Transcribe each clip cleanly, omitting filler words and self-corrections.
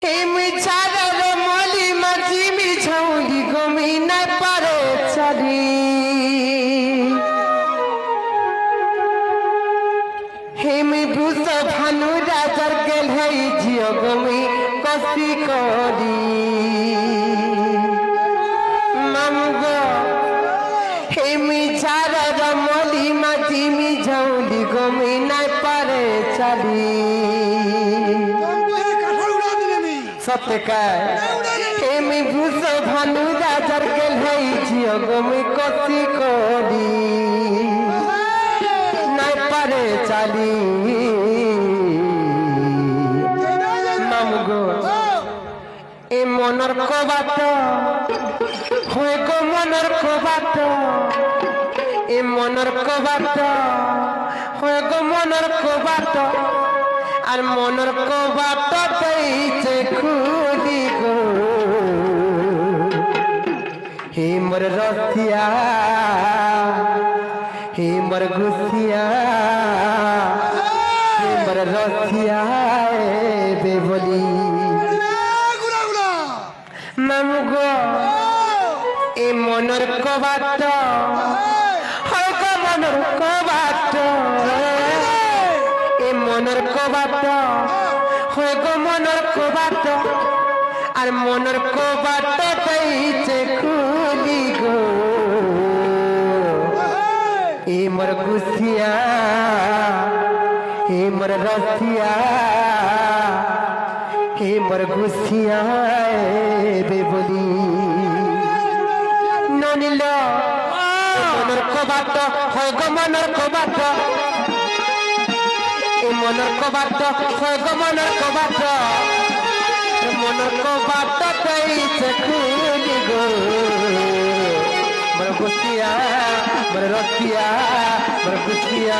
hemi ছাড়ার মলি মাঝি me ঝৌলি গমি না পারে চারি হেমি ভূষ ভানু রাজার গেল হেই ঝিও গমি কষি করি মামুগ হেমি ছাড়ার মলি মাঝি মি ঝৌলি গমি না পারে চারি सत्यकार हेमी भूष भानु राजार गेल है झियो गमी कसी करी नाय पारे चाली मामुगो ए मनर को बात होय को मनर को बात ए मनर को बात होय को मनर को बात আর মনের কবাট পেয়েছে খুলি গো হে মোর রসিয়া হে মোর ঘুষিয়া হে মোর রসিয়া বে বলি মামু গো এ মনের কবাট হয় গো মনের কবাট মনের কবাট হয় গো মনের কবাট আর মনের কবাট পেয়েছে খুলি গো এ মোর ঘুষিয়া হে মোর রসিয়া হে মোর ঘুষিয়া বে বলি ননিল মনের কবাট হয় গো মনের কবাট মনের কবাট হয় গো মনের কবাট মনের কবাট পেয়েছে খুলি গো মোর ঘুষিয়া মোর রসিয়া মোর ঘুষিয়া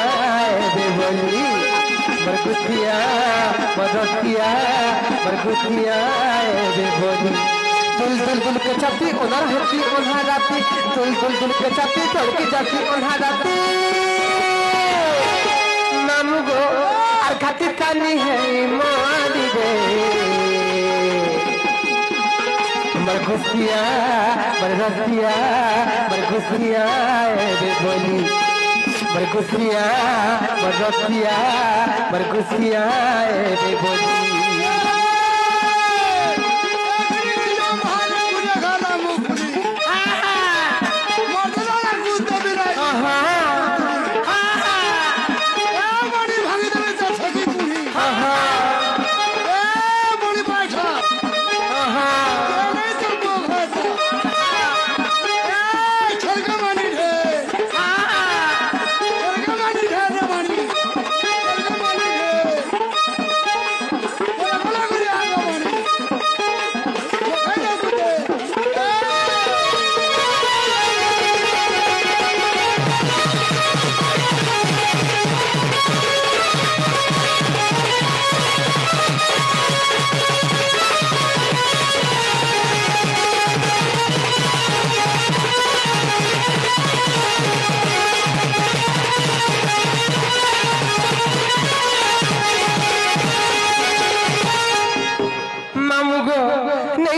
বে বলি মোর ঘুষিয়া মোর রসিয়া মোর ঘুষিয়া বে বলি তুল তুল তুল के छाती ओनर हती ओन्हा राती तुल तुल तुल के छाती तड़की जाती ओन्हा राती मामू गो আর খাতি কানি হে মারি রে মর খুশিয়া মর রসিয়া মর খুশিয়া বে বলি মর খুশিয়া মর রসিয়া মর খুশিয়া বে বলি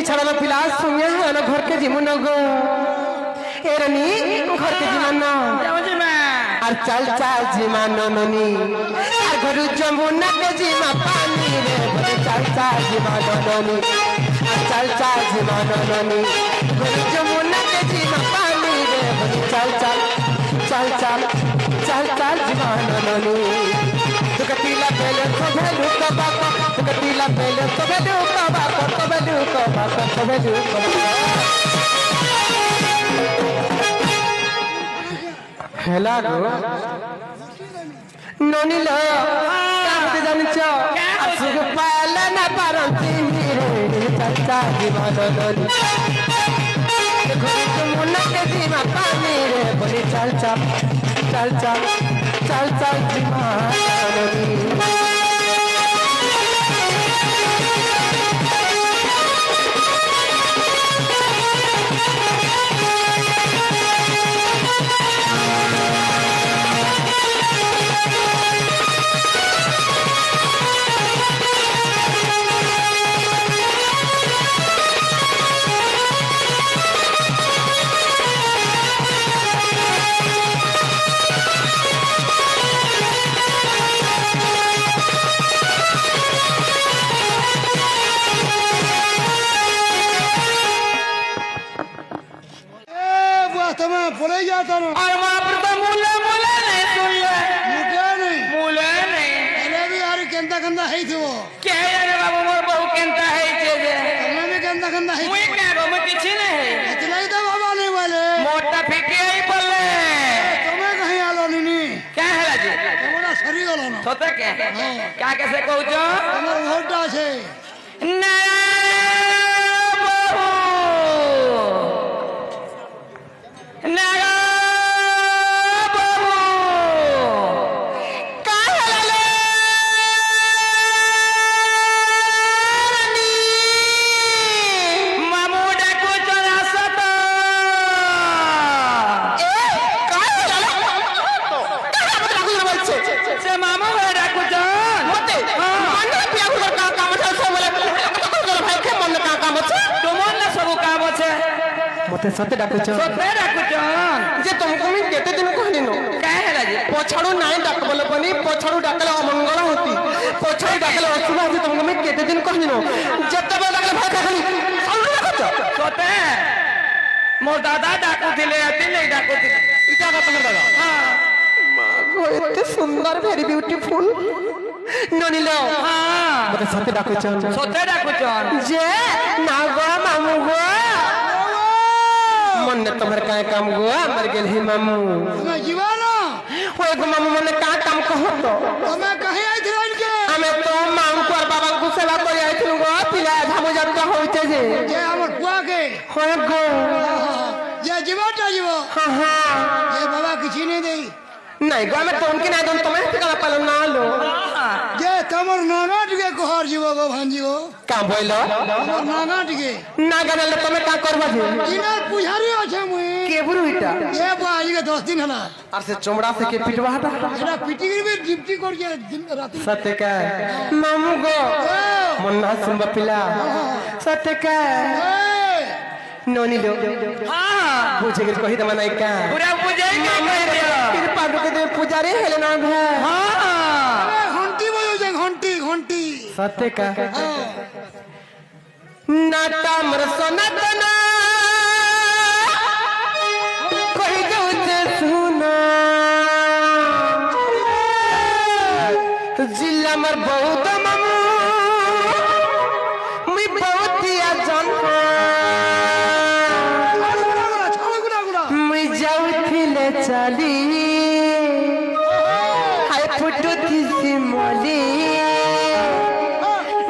ছাড়ানো পিলা সঙ্গে ঘর কে জীবন গো এরানি ঘর কে জীবন আর চাল চাল জীবন ননি আর ঘর যমুনা কে জীবন পানি রে বলে চাল চাল জীবন ননি আর চাল চাল জীবন ননি ঘর যমুনা কে জীবন পানি রে বলে চাল চাল চাল চাল চাল চাল জীবন ননি তুকতিলা পেলে সবেলু কবা তুকতিলা পেলে সবেলু কবা সবেলু কবা সবেলু কবা হেলা গো ননিল কামতে জানিছ আসুক পালা না পারন্তি রে চাচা জীবন ননি ঘরে যমুনা কে জীবন পানি রে বলি চাল চাল চাল চাল চাল চাল জীবন ননি आता ना और वहां पर तो मूले मूले नहीं सुन ले मुझे नहीं मूले नहीं अरे भी यार केंदा केंदा है थी वो क्या यार बाबू मोर बहु केंता है चेजे तुम्हें भी केंदा है मुई क्या गो मैं किसी नहीं इतना ही तो बाबा नहीं बोले मोटा फिके ही बोले तुम्हें कहीं आलो नहीं क्या है राजी तुम्हारा शरीर वाला ना सोते क्या कैसे कहू जो तुम्हारा घोटा से ना बहु ना बहु काहले मामू डाकू चला सत से मामू डाकू चल मते मते सते डाकुछ जे तुमको मी केते दिन कहनी नो पछाड़ू नाई डाकबल पनी पछाड़ू डाकले अमंगल होती पछाड़ू डाकले अशुभ होती तुमको मी केते दिन कहनी नो जत्ते बेल डाकले भाई खाली अल्लू डाकुछ सोते मोर दादा डाकू थिले अति नहीं डाकू थिले इटा का तुम दादा हां गो एते सुंदर वेरी ब्यूटीफुल ननिलो हां मते सते डाकुछ सोते डाकू जे नागो मामू गो मन ने तुम्हारे काय काम गो मर गेल ही मामू तुम्हें जीवाना ओए गो मामू मन का काम कहो तो तुम्हें कहीं आई थी इनके हमें तो मामू को और बाबा को सेवा कर आई थी गो पिला धामो जब का होते जे जे हमर बुआ के होए गो जे जीवाटा जीवो हां हां जे बाबा किसी नहीं दे नहीं गो मैं तो उनकी ना दम तुम्हें पिका पालो ना लो जे तमर नानाट के कोहर जीवो गो भांजी गो काम बोलो तमर नानाट के ना गनल तुम्हें का करबा जे इनार पुजारी আছে মুই के बुरु इटा ए बुआ आज के 10 दिन हला और से चमड़ा से के पिटवा हटा एटा पिटिगिरी में डिप्टी कर के दिन रात सत्य का मामू गो मन ना सुनबा पिला सत्य का नोनी लो हां पूछे के कही दमा नहीं का पूरा पूजे के कह दियो कृपा के दे पुजारी हेले ना भे हां घंटी बजो जे घंटी घंटी सत्य का नाटा मर सनातना कही जाऊ से सुना जिला मर बहुत मामू मुई बहुत या जन मुई जाऊ थिले चली हाय फुटू थी सिमली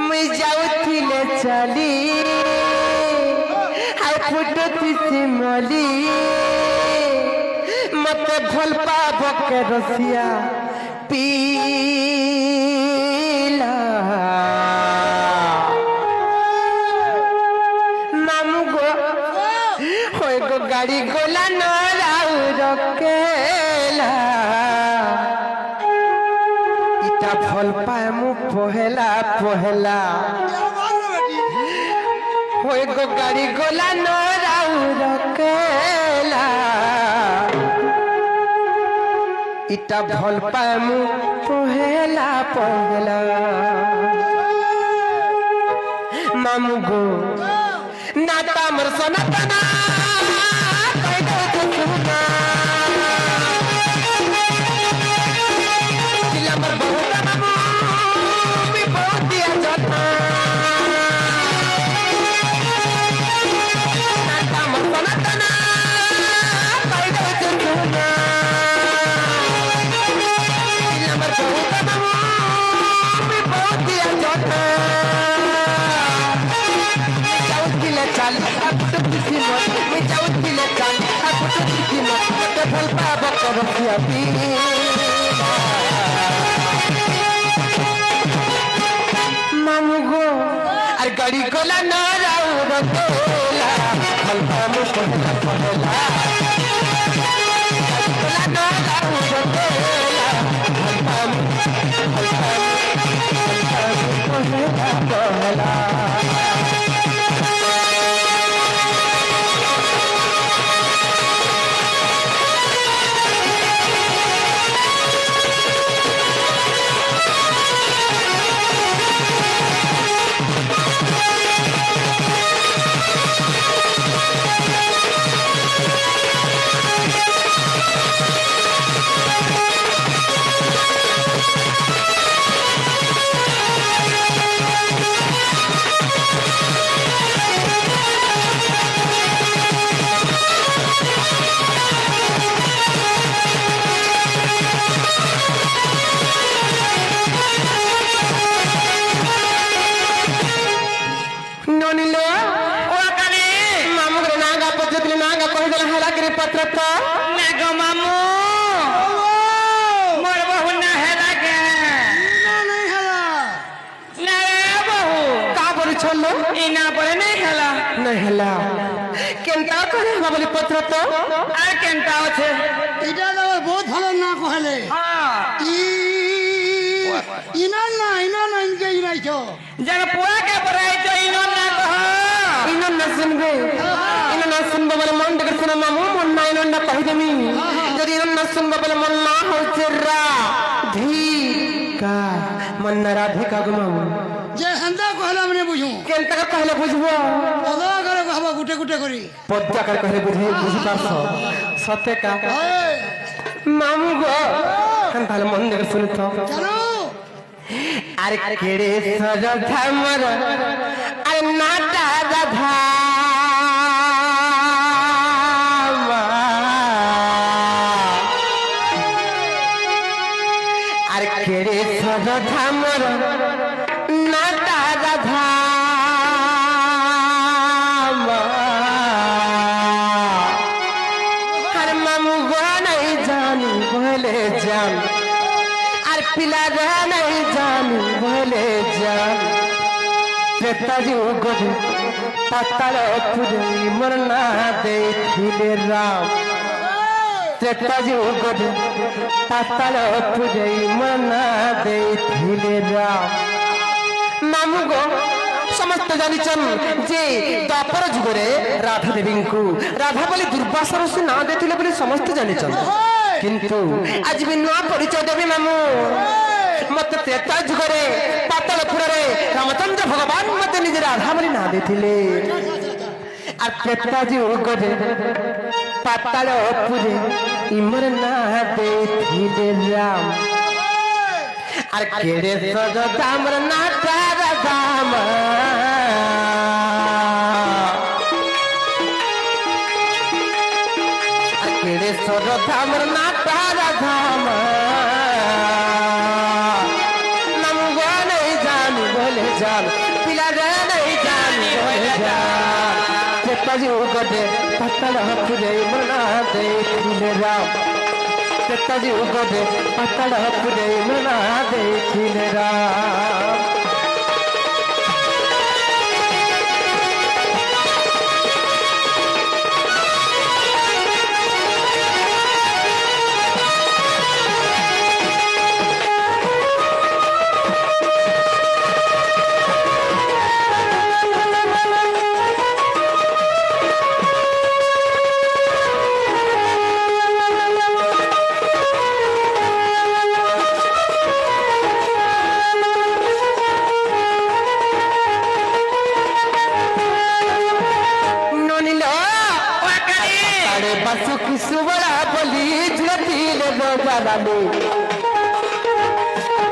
मुई जाऊ थिले चली हाय फुटू थी सिमली मते भल पाब के रसिया पीला मामू गो होय गो गाड़ी गोला न राउ रकेला इटा फल पाए मु पहला पहला होय गो गाड़ी गोला न राउ रकेला इटा फल पाए मु पहला पहला मामू गो नाता मर सनातना कह दो तो सुना जिला मर बहुत मामू भी बहुत दिया जाता नाता मर सनातना कह दो तो सुना जिला मर बहुत मामू भी बहुत दिया जाता चल अब तो किसी मत मैं जाऊँ किले चल अब तो किसी मत तो फल पाबो करो किया पी मामू गो अरे गाड़ी कोला ना राउ रतोला फल पाबो कोला कोला कोला ना राउ रतोला फल पाबो कोला ନନିଲ ଓ କାଲି ମାମୁଙ୍କର ନାଗା ପଚାରିଥିଲେ ନାଗା କହିଦେଲା ହେଲା କିରି ପତ୍ର ତ ନାଗ ମାମୁ ମୋର ବହୁ ନା ହେଲା କେ नहीं हला ନା ବହୁ କା କରୁଛଲ ଇନା ପରେ ନାଇଁ ହେଲା ନାଇଁ ହେଲା କେନ୍ତା করে হবা বলি পত্র তো আর কেনটা আছে इटा तो बहुत भलो ना कहले হ্যাঁ इना ना इनके इनाई छो যেন পুয়াকে পড়াইছো ইনো না কহ ইনো না শুনবে ইনো না শুনবে বলে মন থেকে শুনে মামু মন না ইনো না কহিদেমি যদি ইনো না শুনবে বলে মন না হচ্ছে রা ধি কা মন না রাধিকা গো মামু जे हंदा कहला मने बुझू কেনতা কহলে বুঝবো पदा करे कहबा गुटे गुटे करी পদ্মা করে কহলে বুঝি পারছ সতে কা ओए মামু গো তাহলে মন থেকে শুনে তো चलो আরে কেড়ে সরধা মর আরে নাটা রাধা আরে কেড়ে সরধা মর নাটা রাধা আর মামু গো নাই জানি বলে জান আর পিলা রে নাই জানি বলে জান প্রেতাজি গধু পাতাল পুজো মরনা ଦେଇଥିଲେ রাম প্রেতাজি গধু পাতাল পুজো মরনা ଦେଇଥିଲେ রাম মামু গো ସମସ୍ତେ ଜାଣିଛନ୍ ଯେ ଦ୍ୱାପର ଯୁଗରେ ରାଧା ଦେବୀଙ୍କୁ ରାଧା ବୋଲି ଦୁର୍ବାସା ଋଷି ନାଁ ଦେଇଥିଲେ ବୋଲି ସମସ୍ତେ ଜାଣିଛନ୍ କିନ୍ତୁ ଆଜି ବି ନୂଆ ପରିଚୟ ଦେବି ମାମୁ ମତେ ତ୍ରେତା ଯୁଗରେ ପାତାଳପୁରରେ ରାମଚନ୍ଦ୍ର ଭଗବାନ ମତେ ନିଜେ ରାଧା ବୋଲି ନାଁ ଦେଇଥିଲେ আর ত্রেতা যুগরে পাতালপুরে ইমর নাঁ ଦେଇଥିଲେ রাম আর কেড়ে সজদামর নাটা রাধাম আর কেড়ে সজদামর নাটা রাধাম নাম গো নেই জানি বলে জান পিলা রে নেই জানি বলে জান চেতাজি উগটে পাতালপুরে ইমর নাঁ ଦେଇଥିଲେ রাম চেতাজি উগটে পাতালপুরে ইমর নাঁ ଦେଇଥିଲେ রাম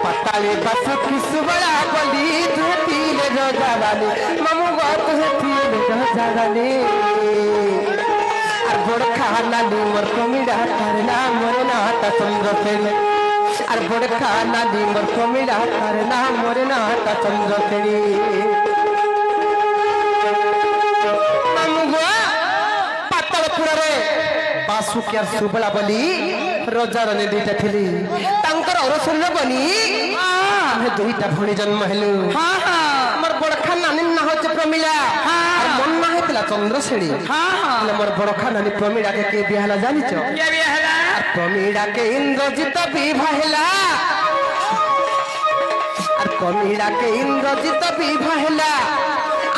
पताले बस किस बड़ा बली धोतील रोजावाले मामू बात हेतील रोजावाले আর বড় খানা লিমর কমিড়া করনা মরে না তা চন্দ্র ফেলে আর বড় খানা লিমর কমিড়া করনা মরে না তা চন্দ্র ফেলে মামু গো পাতালপুরে বাসুকি আর সুবলা বলি রজারনে দুইটা ଥିଲି ତାଙ୍କର ଅରସରରେ ବନି ଆମେ ଦୁଇଟା ଭଉଣୀ ଜନ୍ମ ହେଲୁ ଆମର ବଡଖା ନାନୀ ନାଁ ହଉଛି ପ୍ରମିଳା আর মন না ହେଇଥିଲା ଚନ୍ଦ୍ରଶେଣୀ ହେଲେ ମୋର ବଡଖା ନାନୀ ପ୍ରମିଳାକେ କିଏ ବିହା ହେଲା ଜାଣିଛ আর ପ୍ରମିଳାକେ ଇନ୍ଦ୍ରଜିତ ବିଭା ହେଲା আর ପ୍ରମିଳାକେ ଇନ୍ଦ୍ରଜିତ ବିଭା ହେଲା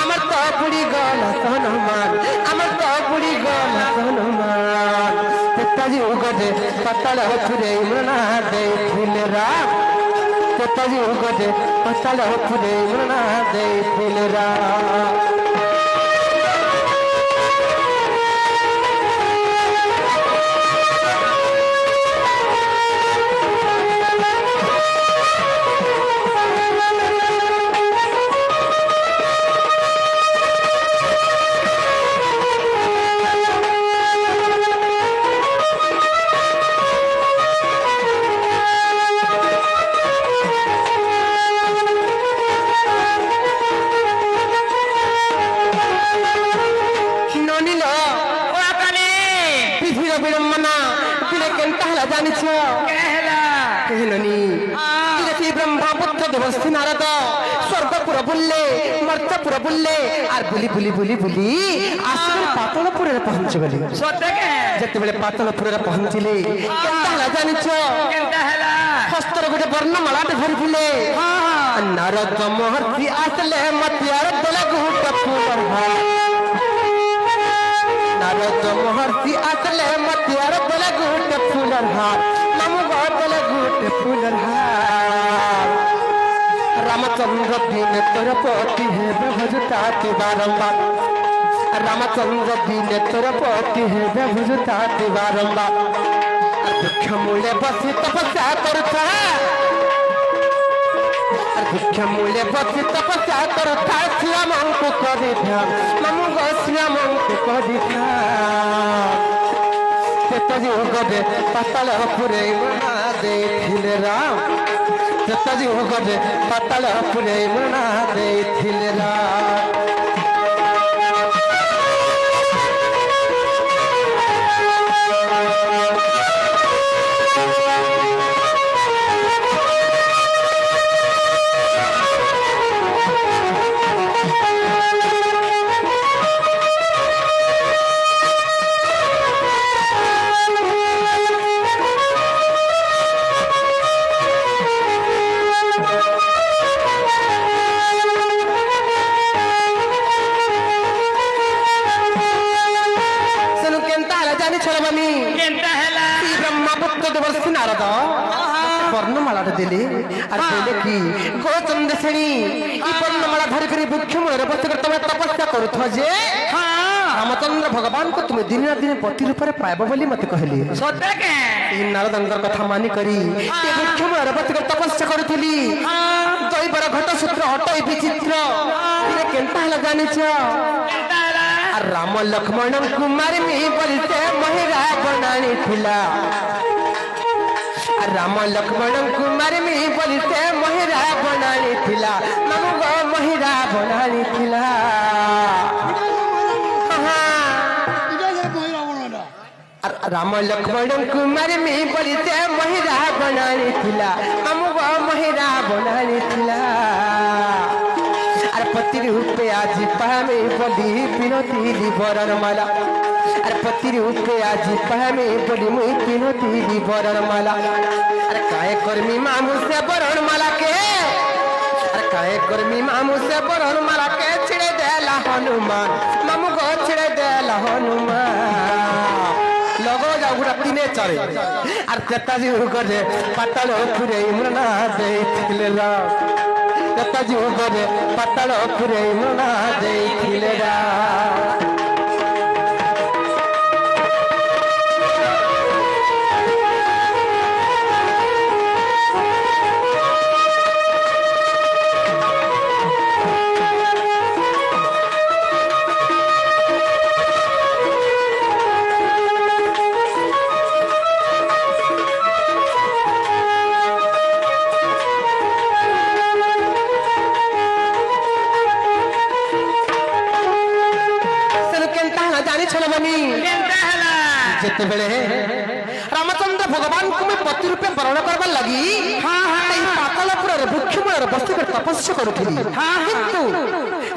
আমার তো বুড়ি গল হনুমান আমার তো বুড়ি গল হনুমান পিতাজি উগদে পাতালপুরে ইমরনা ଦେଇଥିଲେ রাম পিতাজি উগদে পাতালপুরে ইমরনা ଦେଇଥିଲେ রাম জানিছ কে হেলা কহিলনি শ্রী ব্রহ্মা পুত্র দেবস্থি নারদ স্বর্গপুর বুললে মর্ত্যপুর বুললে আর বুলি বুলি বুলি বুলি আসলে পাতলপুরে পৌঁছগলি সত্যি কে যেতবে পাতলপুরে পৌঁছিলে কেনতা হলা জানিছ কেনতা হেলা হস্তর গোটে বর্ণমালাতে ধরিଥିଲେ নারদ মহর্ষি আসলে মতিয়ার দলে গুট ফুলর হার নারদ মহর্ষি আসলে মতিয়ার দলে গুট ফুলর হার নামু দলে গুট ফুলর হার রামচন্দ্র দিন তোর পতি হেবে ভজতাতি বারম্বার রামচন্দ্র দিন তোর পতি হেবে ভজতাতি বারম্বার বৃক্ষ মূলে বসি তপস্যা করুথা বৃক্ষ মূলে বসি তপস্যা করুথা শ্রীরামଙ୍କୁ କରିଥା ମାମୁ ଗୋ ଶ୍ରୀରାମଙ୍କୁ କରିଥା କେତ ଯୁଗରେ ପାତାଳ ପୁରେଇ ମଣା ଦେଇଥିଲେ ରାମ କେତ ଯୁଗରେ ପାତାଳ ପୁରେଇ ମଣା ଦେଇଥିଲେ ରାମ কেনতা হেলা শ্রী ব্রহ্মা পুত্র দেবর্ষি নারদ বর্ণমালাটা দিলে আর বলে কি গোচন্দ্র শ্রেণী এই বর্ণমালা ধরে করে বৃক্ষ মূলের বসে করে তুমি তপস্যা করুথ যে রামচন্দ্র ভগবানকে তুমি দিনে না দিনে পতি রূপে পাইব বলি মতে কহিলি সত্যি কে এই নারদঙ্কর কথা মানি করি এই বৃক্ষ মূলের বসে করে তপস্যা করুথিলি দৈবর ঘট সূত্র অটই বিচিত্র এটা কেনতা হলা জানিছ কেনতা হেলা আর রাম লক্ষ্মণ কুমারী বলিতে মহিরা বনানি ଥିଲା আর রাম লক্ষ্মণ কুমারী বলিতে মহিরা বনানি ଥିଲା মামু গো মহিরা বনানি ଥିଲା আর রাম লক্ষ্মণ কুমারী বলিতে মহিরা বনানি ଥିଲା মামু গো মহিরা বনানি ଥିଲା আর পতি রূপে আজি পামে বলি বিনতি বরণ মালা আর পতি রূপে আজি পামে বলি মুই বিনতি বরণ মালা আর কায়ে কর্মী মামু সে বরণ মালা কে আর কায়ে কর্মী মামু সে বরণ মালা কে ছেড়ে দেলা হনুমান মামু গো ছেড়ে দেলা হনুমান লগো যাও গুড়া তিনে চারে আর তেতাজি করে পাতাল ফুরে ইমরানা দেইছিলে রাম তেতা যুগরে পাতাল ফুরে মনা ଦେଇଥିଲେ কেনতা হেলা যেতেবেলে রামচন্দ্র ভগবান তুমি পতি রূপে বরণ করবার লাগি এই পাতালপুরের বৃক্ষ মূলের বসে করে তপস্যা করুথিলি কিন্তু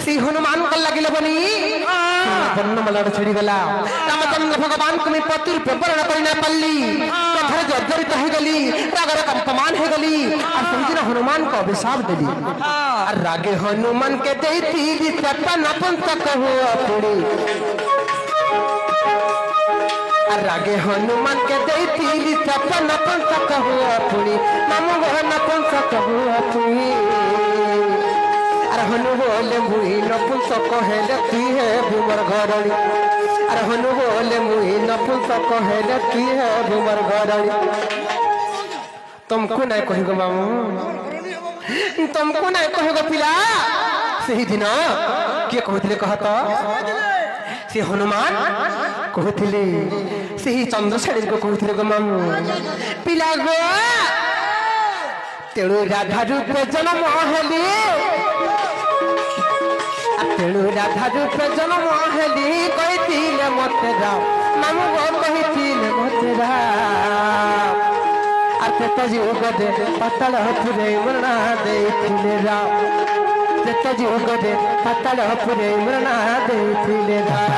সেই হনুমান কল লাগিলে বনি বর্ণমালাটা ছিড়িগলা রামচন্দ্র ভগবান তুমি পতি রূপে বরণ করি না পারলি কথারে জর্জরিত হয়ে গলি রাগরে কম্পমান হয়ে গলি আর সেইদিন হনুমানকে অভিশাপ দিলি আর রাগে হনুমানকে ଦେଇଥିଲି তেপন পঞ্চক হুয়া পুড়ি আর রাগে হনুমানকে ଦେଇଥିଲି তেপন পঞ্চক হুয়া পুড়ি মামু গহন পঞ্চক হুয়া পুড়ি আর হনু বলে মুই নপুংসক হেলে তুই হে ভূমর ঘরণী আর হনু বলে মুই নপুংসক হেলে তুই হে ভূমর ঘরণী तुमको नहीं कहेगा मामू तुमको नहीं कहेगा पिला सही दिन किए कहते कहता से हनुमान कहते से चंद्रशेणी को कहते गो मामू पिला गो तेणु राधा रूपे जन्म हेली तेणु राधा रूपे जन्म हेली कहते मत राम মামু গো কহিছিল মতে রাম আর তেতা যুগদে পাতাল পুরে মরনা ଦେଇଥିଲେ রাম তেতা যুগদে পাতাল পুরে মরনা ଦେଇଥିଲେ রাম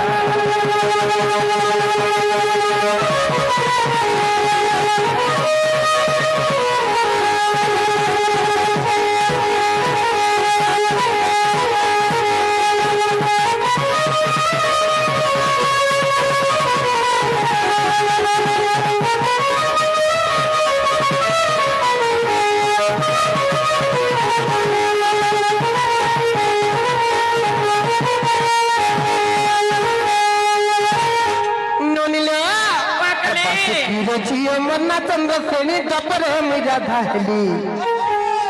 जियो मरना चंद्र सेनी दपरे मेरा धाहली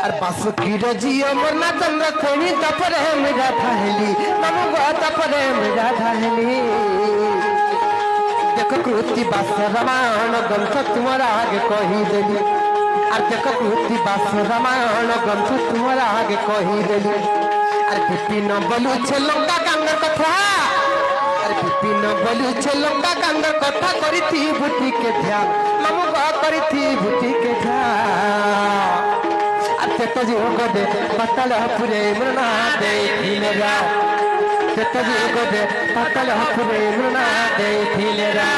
और बासुकी जियो मरना चंद्र सेनी दपरे मेरा धाहली मामू गो दपरे मेरा धाहली देखो कृति बास रामायण ग्रंथ तुम्हारा आगे कही देली और देखो कृति बास रामायण ग्रंथ तुम्हारा आगे कही देली और विपिन बोलू छे लंका कांड कथा विपिन बोलू छे लंका कांड कथा करी थी बुटी के ध्यान मामू बा करी थी बुटी के ध्यान अते तो जी गदे पतल पुरे मरना देखिले रा ते जी गदे पतल पुरे मरना देखिले रा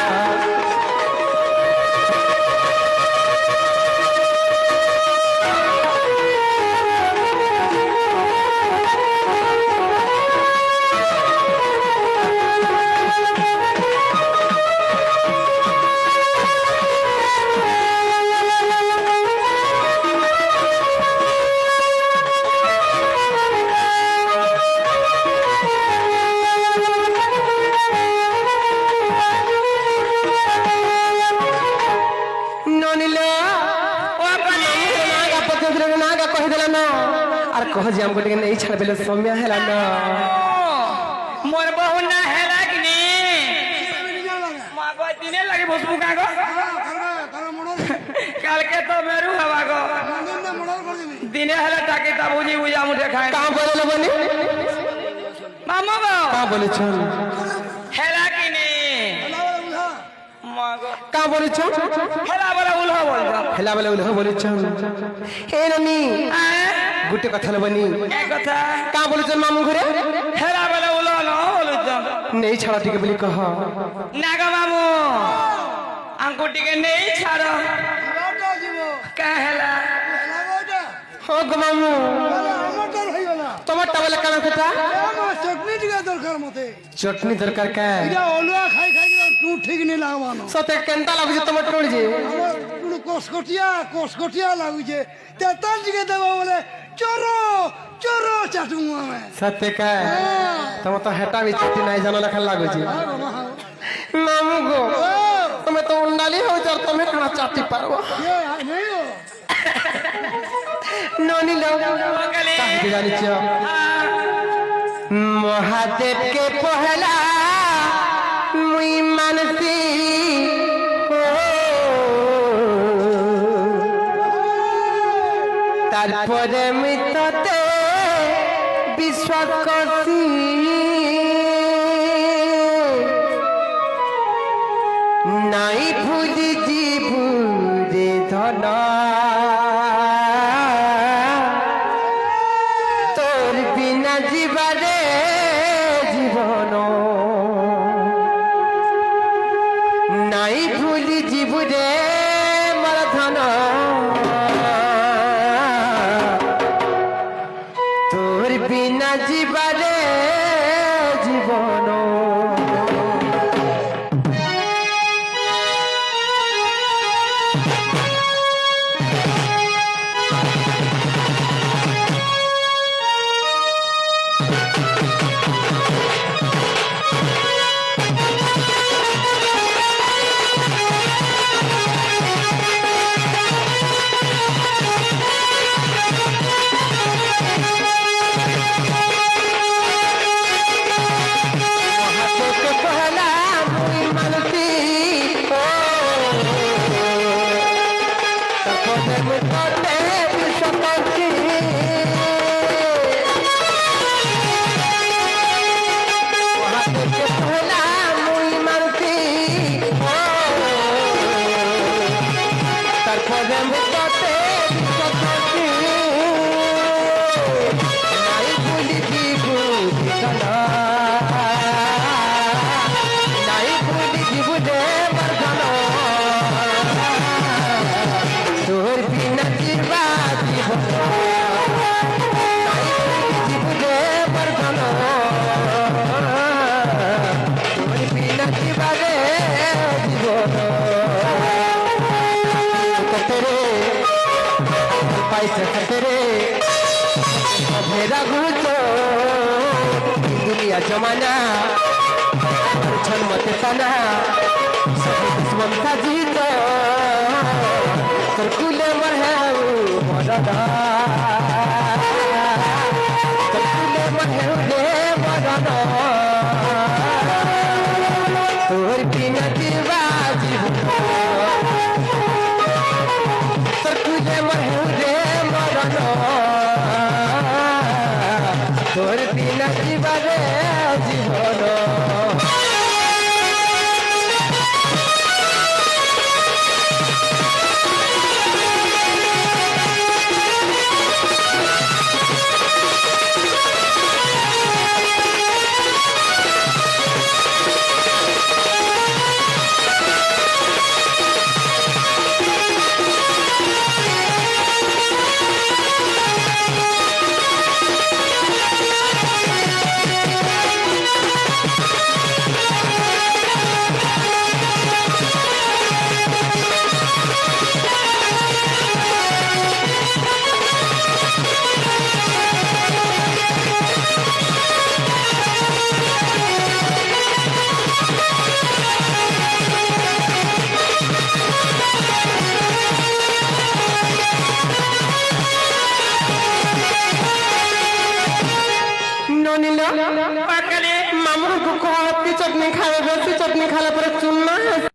कह जे हमको लेकिन नहीं छड़ बेले सौम्या हैला ना मोर बहु ना हैला कि नी मां को दिने लगे भसबु का गो काल के तो मेरू हवा गो दिने हैला टाके ता बुझी बुझा मुझे खाए का बोले बनी मामू गो का बोले छन हैला कि नी मां गो का बोले छन हैला वाला उल्हा बोल जा हैला वाला उल्हा बोले छन ए ननी गुटे कथा बनी ए कथा का बोले छन मामू घरे हैला वाला उल्हा न बोल जा नहीं छड़ा टिके बोली कह नागा मामू अंको टिके नहीं छाड़ो का हैला हो गो मामू टमाटर वाला काना सेटा चटनी टिका दरकार मते चटनी दरकार का इटा ओलुआ खाई खाई तू ठीक नहीं लागवानो सते केंता लागु जे टमाटर जे तू कोसकोटिया लागु जे तेतल जिके देबो बोले चोरो चोरो चाटुआ में सते का तुम तो हेटा भी चटनी नहीं जानो लखन लागु जे मामू गो तुम तो उंडाली हो जर तुम खाना चाटी पारबो ये नहीं हो नोनी लोग काहे जानी छियो महादेव के पहला मुई मानसी तारपरे मितते विश्वास करसी नाई भूली जीवु रे धना तोर बिना जीवारे जीवन नाई भूली जीवु रे मोर धन तोर बिना जीवारे जखतरे भेरा गुचो दुनिया जमाना छन मत तना सब दुश्मन का जीत तर कुले मरहु मरदा तर कुले मरहु रे मरदा तोर बिना दीवाजी तर कुले मरहु रे मरदा तोर बिना दीवारे जीवन পাকালে मामू को चटनी खावे बेसी चटनी खाला पर चुन